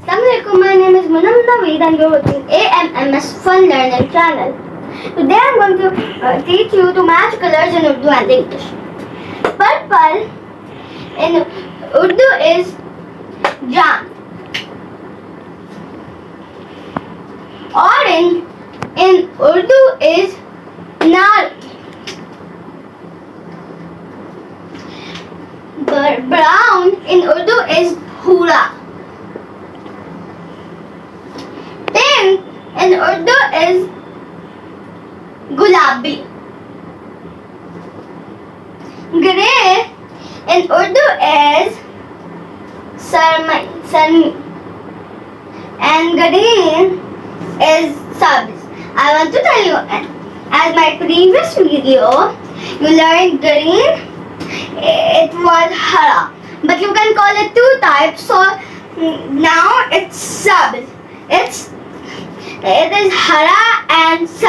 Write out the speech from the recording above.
Assalamualaikum, my name is Munam Naveed and you're watching AMMS Fun Learning channel. Today I'm going to teach you to match colors in Urdu and English. Purple in Urdu is jam. Orange in Urdu is nar. Brown in Urdu is hura. Pink in Urdu is gulabi. Grey in Urdu is sarmi. And green is sabz. I want to tell you, as my previous video, you learned green, it was hara. But you can call it two types, so now it's sabz. It is hara and sabz.